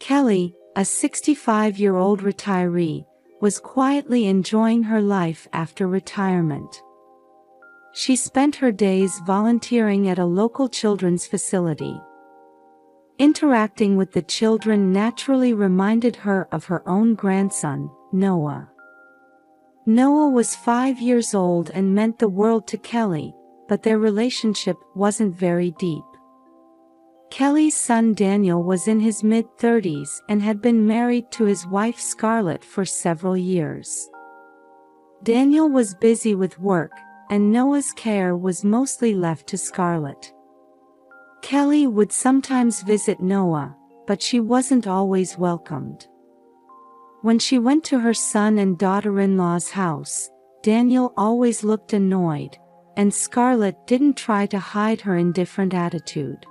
Kelly, a 65-year-old retiree, was quietly enjoying her life after retirement. She spent her days volunteering at a local children's facility. Interacting with the children naturally reminded her of her own grandson, Noah. Noah was 5 years old and meant the world to Kelly, but their relationship wasn't very deep. Kelly's son Daniel was in his mid-30s and had been married to his wife Scarlett for several years. Daniel was busy with work, and Noah's care was mostly left to Scarlett. Kelly would sometimes visit Noah, but she wasn't always welcomed. When she went to her son and daughter-in-law's house, Daniel always looked annoyed, and Scarlett didn't try to hide her indifferent attitude.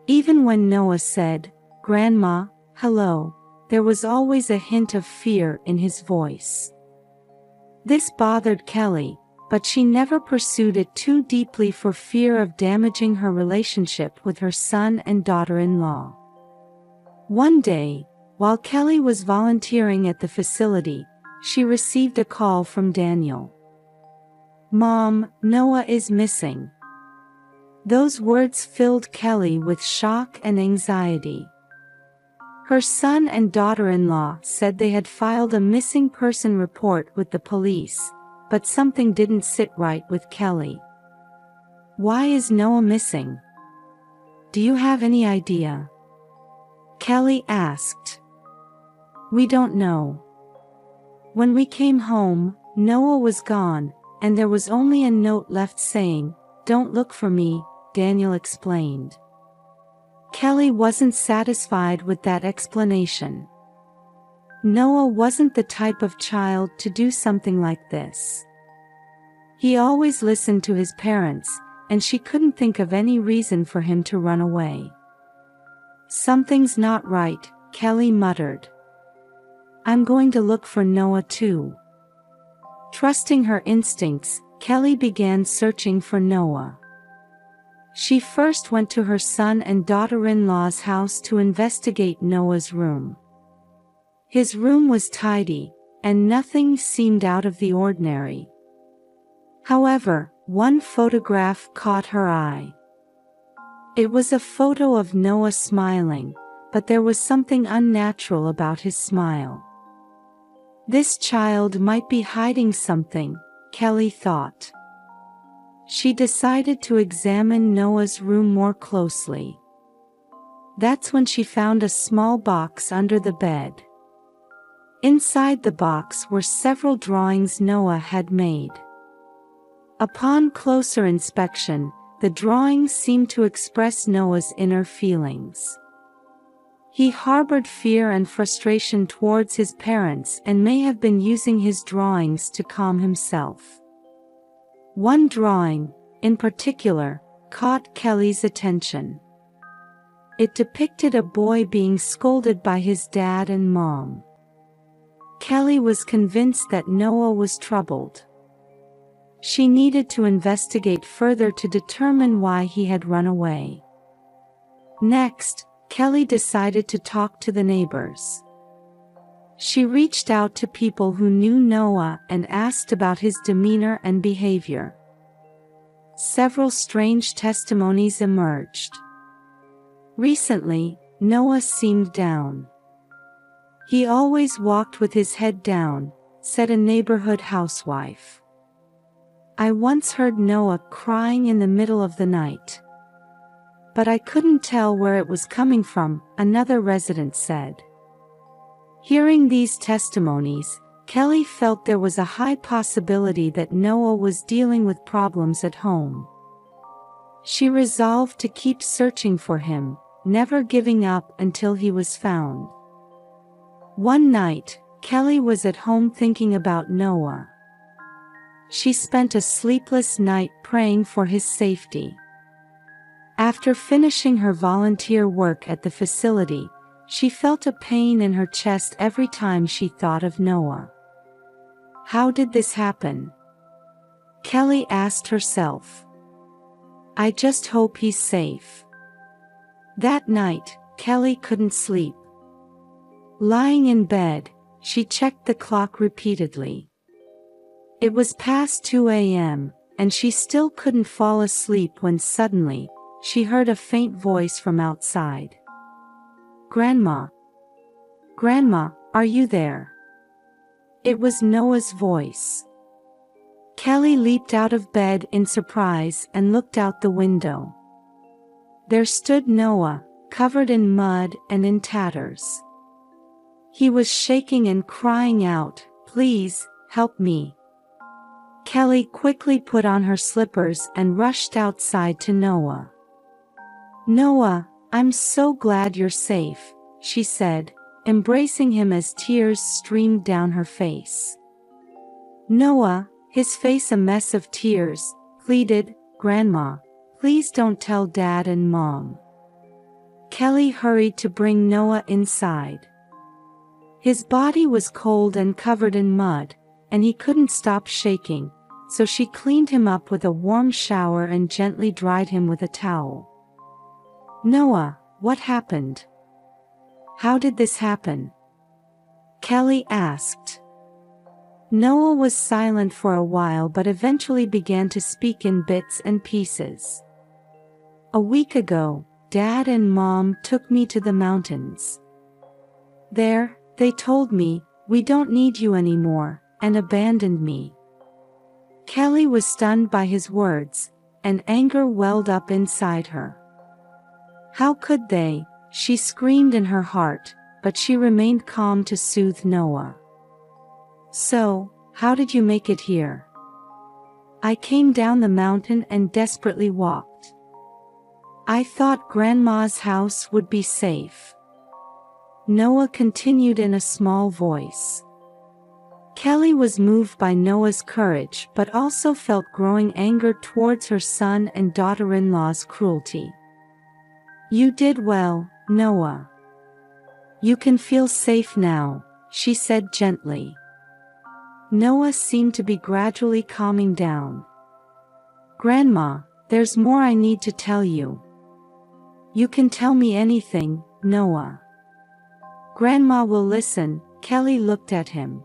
Even when Noah said, "Grandma, hello," there was always a hint of fear in his voice. This bothered Kelly, but she never pursued it too deeply for fear of damaging her relationship with her son and daughter-in-law. One day, while Kelly was volunteering at the facility, she received a call from Daniel. "Mom, Noah is missing." Those words filled Kelly with shock and anxiety. Her son and daughter-in-law said they had filed a missing person report with the police, but something didn't sit right with Kelly. "Why is Noah missing? Do you have any idea?" Kelly asked. "We don't know. When we came home, Noah was gone, and there was only a note left saying, 'Don't look for me,'" Daniel explained. Kelly wasn't satisfied with that explanation. Noah wasn't the type of child to do something like this. He always listened to his parents, and she couldn't think of any reason for him to run away. "Something's not right," Kelly muttered. "I'm going to look for Noah too." Trusting her instincts, Kelly began searching for Noah. She first went to her son and daughter-in-law's house to investigate Noah's room. His room was tidy, and nothing seemed out of the ordinary. However, one photograph caught her eye. It was a photo of Noah smiling, but there was something unnatural about his smile. This child might be hiding something, Kelly thought. She decided to examine Noah's room more closely. That's when she found a small box under the bed. Inside the box were several drawings Noah had made. Upon closer inspection, the drawings seemed to express Noah's inner feelings. He harbored fear and frustration towards his parents and may have been using his drawings to calm himself. One drawing, in particular, caught Kelly's attention. It depicted a boy being scolded by his dad and mom. Kelly was convinced that Noah was troubled. She needed to investigate further to determine why he had run away. Next, Kelly decided to talk to the neighbors. She reached out to people who knew Noah and asked about his demeanor and behavior. Several strange testimonies emerged. Recently, Noah seemed down. "He always walked with his head down," said a neighborhood housewife. "I once heard Noah crying in the middle of the night. But I couldn't tell where it was coming from," another resident said. Hearing these testimonies, Kelly felt there was a high possibility that Noah was dealing with problems at home. She resolved to keep searching for him, never giving up until he was found. One night, Kelly was at home thinking about Noah. She spent a sleepless night praying for his safety. After finishing her volunteer work at the facility, she felt a pain in her chest every time she thought of Noah. How did this happen? Kelly asked herself. "I just hope he's safe." That night, Kelly couldn't sleep. Lying in bed, she checked the clock repeatedly. It was past 2 a.m., and she still couldn't fall asleep when suddenly, she heard a faint voice from outside. "Grandma? Grandma, are you there?" It was Noah's voice. Kelly leaped out of bed in surprise and looked out the window. There stood Noah, covered in mud and in tatters. He was shaking and crying out, "Please, help me." Kelly quickly put on her slippers and rushed outside to Noah. "Noah, I'm so glad you're safe," she said, embracing him as tears streamed down her face. Noah, his face a mess of tears, pleaded, "Grandma, please don't tell Dad and Mom." Kelly hurried to bring Noah inside. His body was cold and covered in mud, and he couldn't stop shaking, so she cleaned him up with a warm shower and gently dried him with a towel. "Noah, what happened? How did this happen?" Kelly asked. Noah was silent for a while but eventually began to speak in bits and pieces. "A week ago, Dad and Mom took me to the mountains. There, they told me, 'We don't need you anymore,' and abandoned me." Kelly was stunned by his words, and anger welled up inside her. How could they? She screamed in her heart, but she remained calm to soothe Noah. "So, how did you make it here?" "I came down the mountain and desperately walked. I thought Grandma's house would be safe." Noah continued in a small voice. Kelly was moved by Noah's courage but also felt growing anger towards her son and daughter-in-law's cruelty. "You did well, Noah. You can feel safe now," she said gently. Noah seemed to be gradually calming down. "Grandma, there's more I need to tell you." "You can tell me anything, Noah." "Grandma will listen." Kelly looked at him.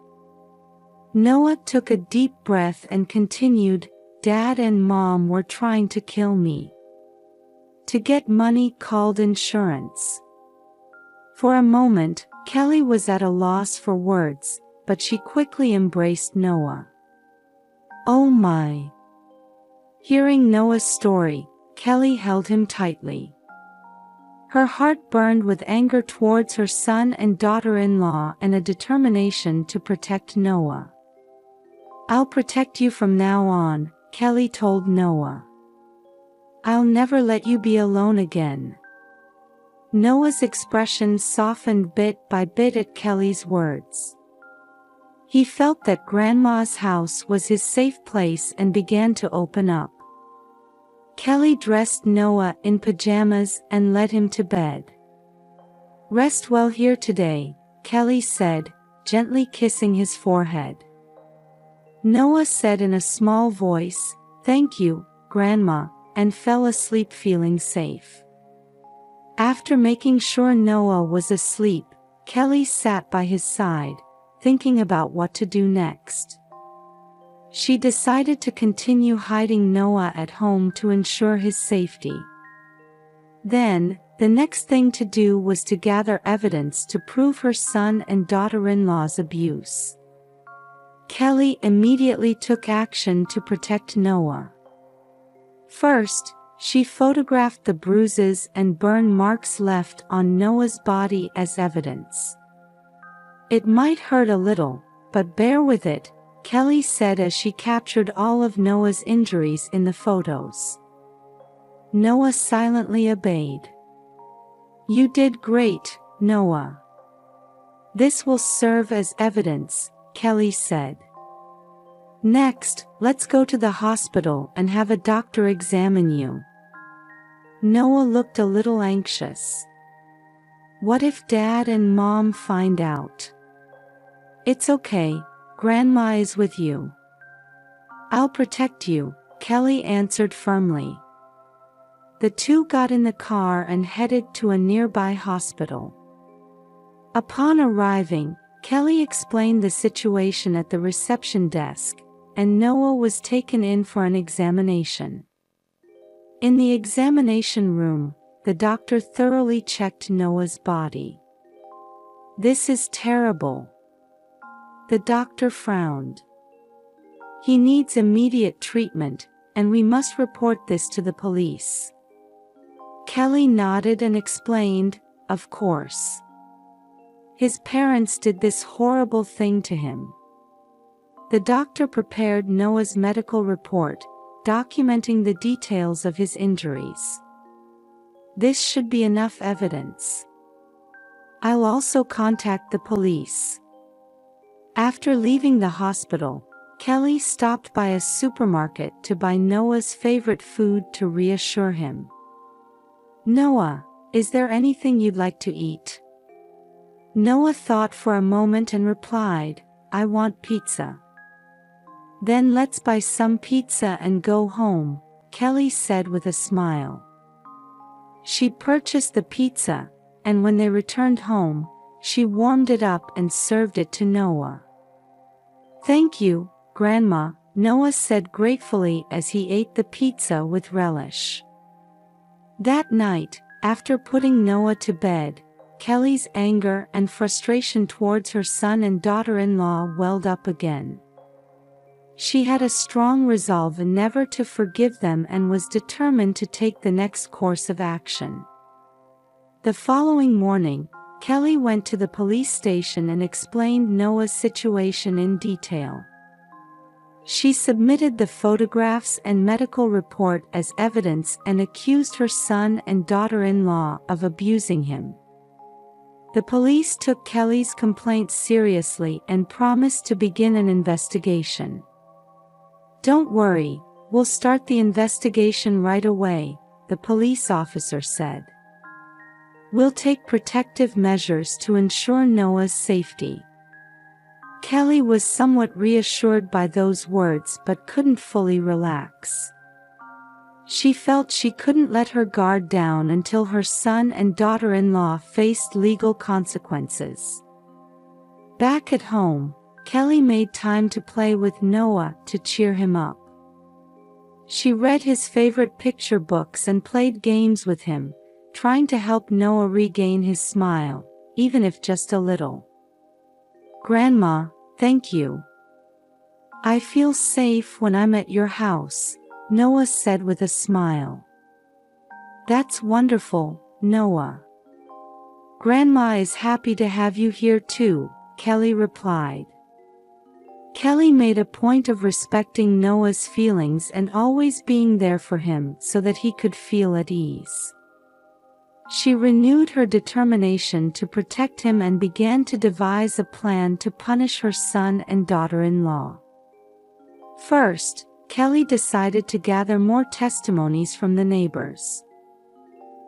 Noah took a deep breath and continued, "Dad and Mom were trying to kill me. To get money called insurance." For a moment, Kelly was at a loss for words, but she quickly embraced Noah. "Oh my." Hearing Noah's story, Kelly held him tightly. Her heart burned with anger towards her son and daughter-in-law and a determination to protect Noah. "I'll protect you from now on," Kelly told Noah. "I'll never let you be alone again." Noah's expression softened bit by bit at Kelly's words. He felt that Grandma's house was his safe place and began to open up. Kelly dressed Noah in pajamas and led him to bed. "Rest well here today," Kelly said, gently kissing his forehead. Noah said in a small voice, "Thank you, Grandma," and fell asleep feeling safe. After making sure Noah was asleep, Kelly sat by his side, thinking about what to do next. She decided to continue hiding Noah at home to ensure his safety. Then, the next thing to do was to gather evidence to prove her son and daughter-in-law's abuse. Kelly immediately took action to protect Noah. First, she photographed the bruises and burn marks left on Noah's body as evidence. "It might hurt a little, but bear with it," Kelly said as she captured all of Noah's injuries in the photos. Noah silently obeyed. "You did great, Noah. This will serve as evidence," Kelly said. "Next, let's go to the hospital and have a doctor examine you." Noah looked a little anxious. "What if Dad and Mom find out?" "It's okay, Grandma is with you." "I'll protect you," Kelly answered firmly. The two got in the car and headed to a nearby hospital. Upon arriving, Kelly explained the situation at the reception desk, and Noah was taken in for an examination. In the examination room, the doctor thoroughly checked Noah's body. "This is terrible." The doctor frowned. "He needs immediate treatment, and we must report this to the police." Kelly nodded and explained, "Of course. His parents did this horrible thing to him." The doctor prepared Noah's medical report, documenting the details of his injuries. "This should be enough evidence. I'll also contact the police." After leaving the hospital, Kelly stopped by a supermarket to buy Noah's favorite food to reassure him. "Noah, is there anything you'd like to eat?" Noah thought for a moment and replied, "I want pizza." "Then let's buy some pizza and go home," Kelly said with a smile. She purchased the pizza, and when they returned home, she warmed it up and served it to Noah. "Thank you, Grandma," Noah said gratefully as he ate the pizza with relish. That night, after putting Noah to bed, Kelly's anger and frustration towards her son and daughter-in-law welled up again. She had a strong resolve never to forgive them and was determined to take the next course of action. The following morning, Kelly went to the police station and explained Noah's situation in detail. She submitted the photographs and medical report as evidence and accused her son and daughter-in-law of abusing him. The police took Kelly's complaint seriously and promised to begin an investigation. "Don't worry, we'll start the investigation right away," the police officer said. "We'll take protective measures to ensure Noah's safety." Kelly was somewhat reassured by those words but couldn't fully relax. She felt she couldn't let her guard down until her son and daughter-in-law faced legal consequences. Back at home, Kelly made time to play with Noah to cheer him up. She read his favorite picture books and played games with him, trying to help Noah regain his smile, even if just a little. "Grandma, thank you. I feel safe when I'm at your house," Noah said with a smile. "That's wonderful, Noah. Grandma is happy to have you here too," Kelly replied. Kelly made a point of respecting Noah's feelings and always being there for him so that he could feel at ease. She renewed her determination to protect him and began to devise a plan to punish her son and daughter-in-law. First, Kelly decided to gather more testimonies from the neighbors.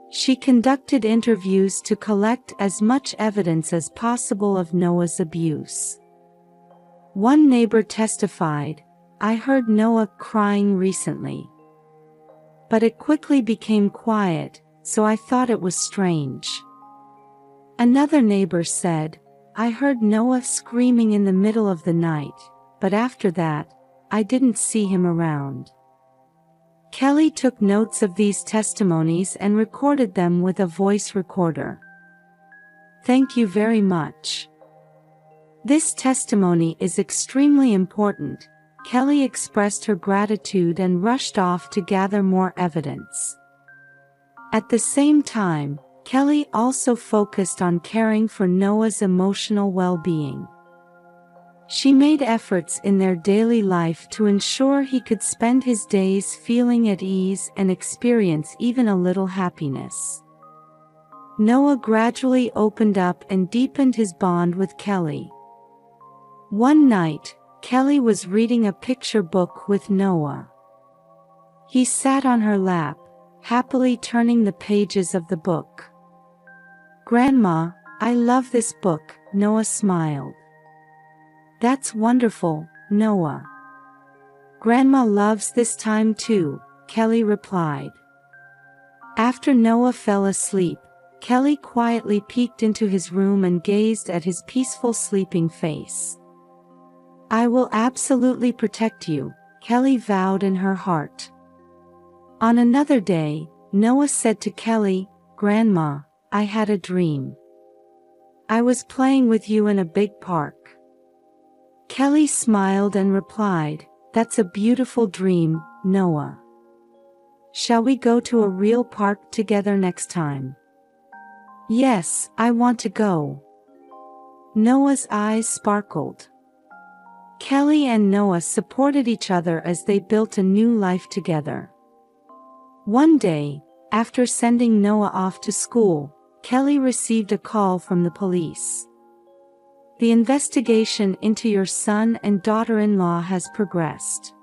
She conducted interviews to collect as much evidence as possible of Noah's abuse. One neighbor testified, "I heard Noah crying recently. But it quickly became quiet, so I thought it was strange." Another neighbor said, "I heard Noah screaming in the middle of the night, but after that, I didn't see him around." Kelly took notes of these testimonies and recorded them with a voice recorder. "Thank you very much. This testimony is extremely important." Kelly expressed her gratitude and rushed off to gather more evidence. At the same time, Kelly also focused on caring for Noah's emotional well-being. She made efforts in their daily life to ensure he could spend his days feeling at ease and experience even a little happiness. Noah gradually opened up and deepened his bond with Kelly. One night, Kelly was reading a picture book with Noah. He sat on her lap, happily turning the pages of the book. "Grandma, I love this book," Noah smiled. "That's wonderful, Noah. Grandma loves this time too," Kelly replied. After Noah fell asleep, Kelly quietly peeked into his room and gazed at his peaceful sleeping face. "I will absolutely protect you," Kelly vowed in her heart. On another day, Noah said to Kelly, "Grandma, I had a dream. I was playing with you in a big park." Kelly smiled and replied, "That's a beautiful dream, Noah. Shall we go to a real park together next time?" "Yes, I want to go." Noah's eyes sparkled. Kelly and Noah supported each other as they built a new life together. One day, after sending Noah off to school, Kelly received a call from the police. "The investigation into your son and daughter-in-law has progressed.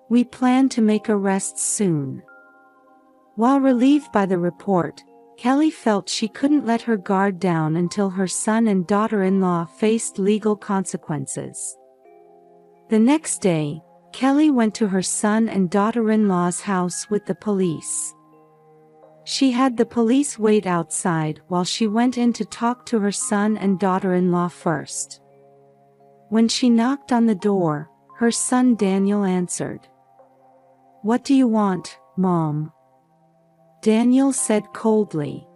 We plan to make arrests soon." While relieved by the report, Kelly felt she couldn't let her guard down until her son and daughter-in-law faced legal consequences. The next day, Kelly went to her son and daughter-in-law's house with the police. She had the police wait outside while she went in to talk to her son and daughter-in-law first. When she knocked on the door, her son Daniel answered. "What do you want, Mom?" Daniel said coldly.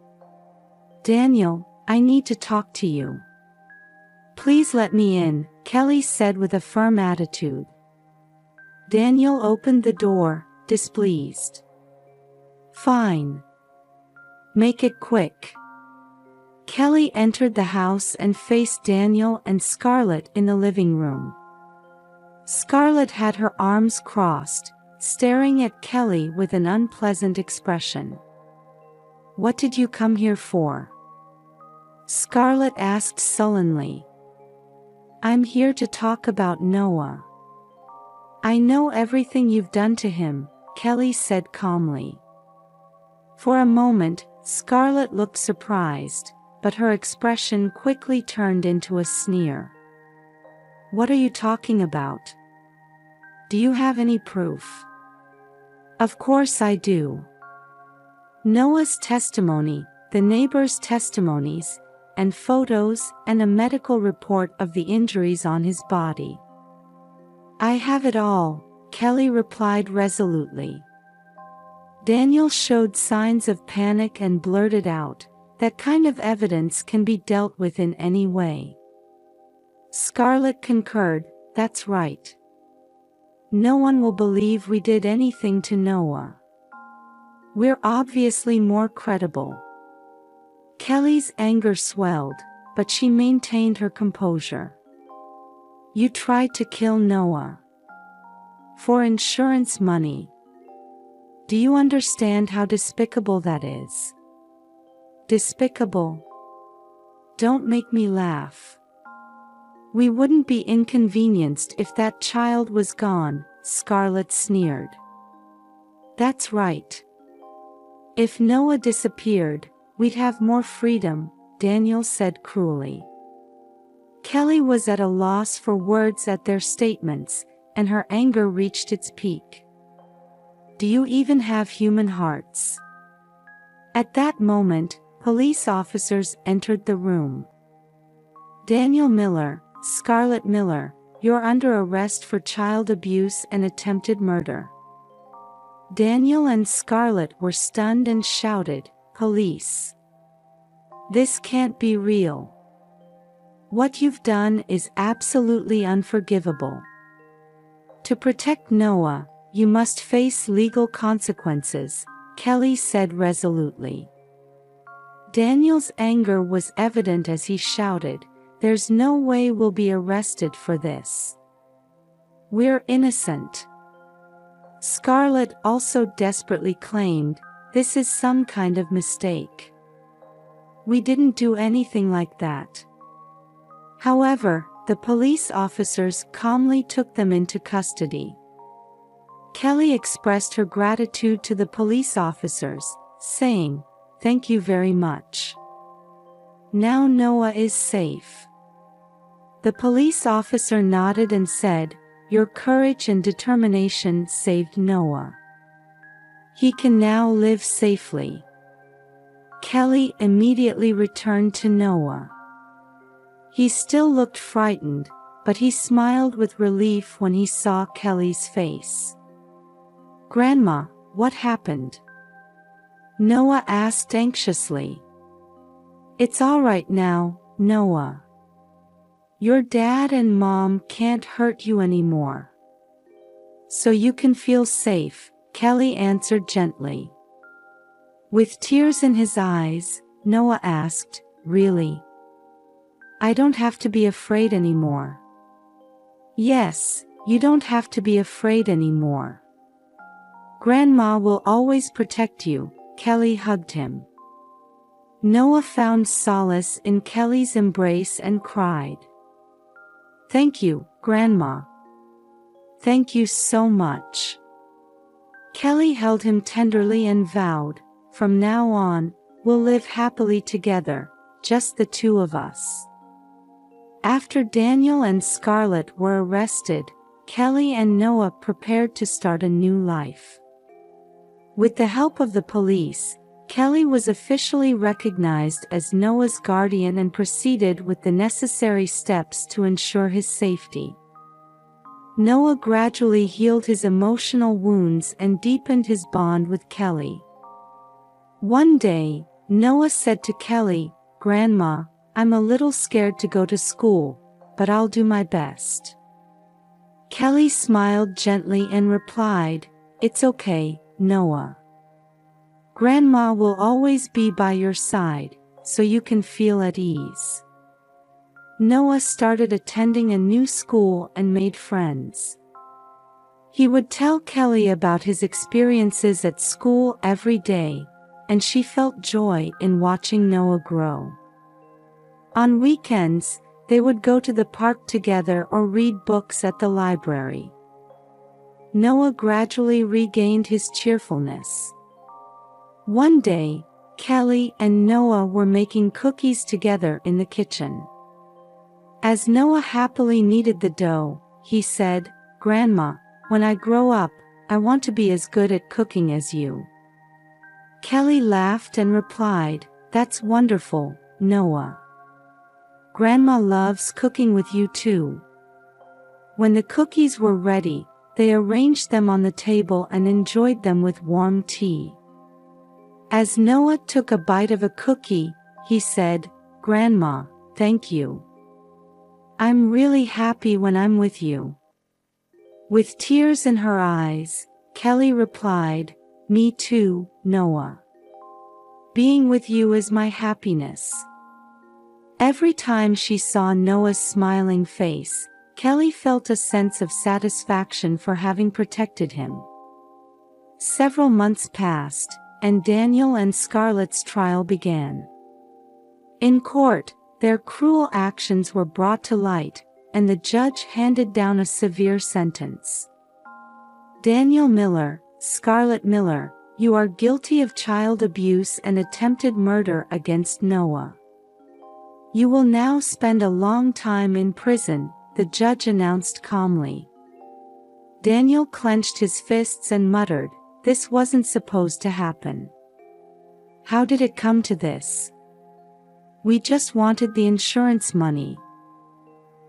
"Daniel, I need to talk to you." "Please let me in," Kelly said with a firm attitude. Daniel opened the door, displeased. "Fine. Make it quick." Kelly entered the house and faced Daniel and Scarlett in the living room. Scarlett had her arms crossed, staring at Kelly with an unpleasant expression. "What did you come here for?" Scarlett asked sullenly. "I'm here to talk about Noah." "I know everything you've done to him," Kelly said calmly. For a moment, Scarlett looked surprised, but her expression quickly turned into a sneer. "What are you talking about? Do you have any proof?" "Of course I do. Noah's testimony, the neighbors' testimonies, and photos and a medical report of the injuries on his body." "I have it all," Kelly replied resolutely. Daniel showed signs of panic and blurted out, "That kind of evidence can be dealt with in any way." Scarlett concurred, "That's right. No one will believe we did anything to Noah. We're obviously more credible." Kelly's anger swelled, but she maintained her composure. "You tried to kill Noah. For insurance money. Do you understand how despicable that is?" "Despicable? Don't make me laugh." "We wouldn't be inconvenienced if that child was gone," Scarlett sneered. "That's right. If Noah disappeared, we'd have more freedom," Daniel said cruelly. Kelly was at a loss for words at their statements, and her anger reached its peak. "Do you even have human hearts?" At that moment, police officers entered the room. "Daniel Miller, Scarlett Miller, you're under arrest for child abuse and attempted murder." Daniel and Scarlett were stunned and shouted, "Police! This can't be real. What you've done is absolutely unforgivable. To protect Noah, you must face legal consequences," Kelly said resolutely. Daniel's anger was evident as he shouted, "There's no way we'll be arrested for this. We're innocent." Scarlett also desperately claimed, "This is some kind of mistake. We didn't do anything like that." However, the police officers calmly took them into custody. Kelly expressed her gratitude to the police officers, saying, "Thank you very much. Now Noah is safe." The police officer nodded and said, "Your courage and determination saved Noah. He can now live safely." Kelly immediately returned to Noah. He still looked frightened, but he smiled with relief when he saw Kelly's face. "Grandma, what happened?" Noah asked anxiously. "It's all right now, Noah. Your dad and mom can't hurt you anymore. So you can feel safe," Kelly answered gently. With tears in his eyes, Noah asked, "Really? I don't have to be afraid anymore?" "Yes, you don't have to be afraid anymore. Grandma will always protect you," Kelly hugged him. Noah found solace in Kelly's embrace and cried. "Thank you, Grandma. Thank you so much." Kelly held him tenderly and vowed, "From now on, we'll live happily together, just the two of us." After Daniel and Scarlett were arrested, Kelly and Noah prepared to start a new life. With the help of the police, Kelly was officially recognized as Noah's guardian and proceeded with the necessary steps to ensure his safety. Noah gradually healed his emotional wounds and deepened his bond with Kelly. One day, Noah said to Kelly, "Grandma, I'm a little scared to go to school, but I'll do my best." Kelly smiled gently and replied, "It's okay, Noah. Grandma will always be by your side, so you can feel at ease." Noah started attending a new school and made friends. He would tell Kelly about his experiences at school every day, and she felt joy in watching Noah grow. On weekends, they would go to the park together or read books at the library. Noah gradually regained his cheerfulness. One day, Kelly and Noah were making cookies together in the kitchen. As Noah happily kneaded the dough, he said, "Grandma, when I grow up, I want to be as good at cooking as you." Kelly laughed and replied, "That's wonderful, Noah. Grandma loves cooking with you too." When the cookies were ready, they arranged them on the table and enjoyed them with warm tea. As Noah took a bite of a cookie, he said, "Grandma, thank you. I'm really happy when I'm with you." With tears in her eyes, Kelly replied, "Me too, Noah. Being with you is my happiness." Every time she saw Noah's smiling face, Kelly felt a sense of satisfaction for having protected him. Several months passed, and Daniel and Scarlett's trial began. In court, their cruel actions were brought to light, and the judge handed down a severe sentence. "Daniel Miller, Scarlett Miller, you are guilty of child abuse and attempted murder against Noah. You will now spend a long time in prison," the judge announced calmly. Daniel clenched his fists and muttered, "This wasn't supposed to happen. How did it come to this? We just wanted the insurance money."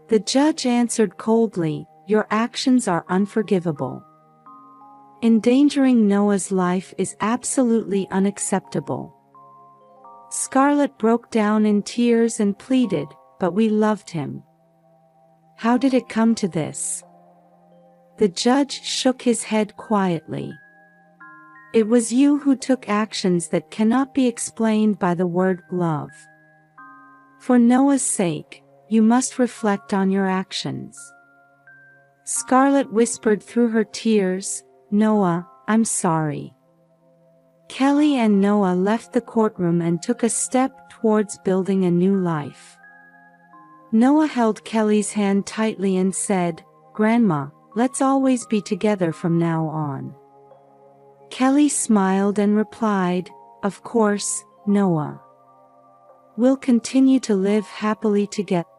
The judge answered coldly, "Your actions are unforgivable. Endangering Noah's life is absolutely unacceptable." Scarlett broke down in tears and pleaded, "But we loved him. How did it come to this?" The judge shook his head quietly. "It was you who took actions that cannot be explained by the word love. For Noah's sake, you must reflect on your actions." Scarlett whispered through her tears, "Noah, I'm sorry." Kelly and Noah left the courtroom and took a step towards building a new life. Noah held Kelly's hand tightly and said, "Grandma, let's always be together from now on." Kelly smiled and replied, "Of course, Noah. We'll continue to live happily together."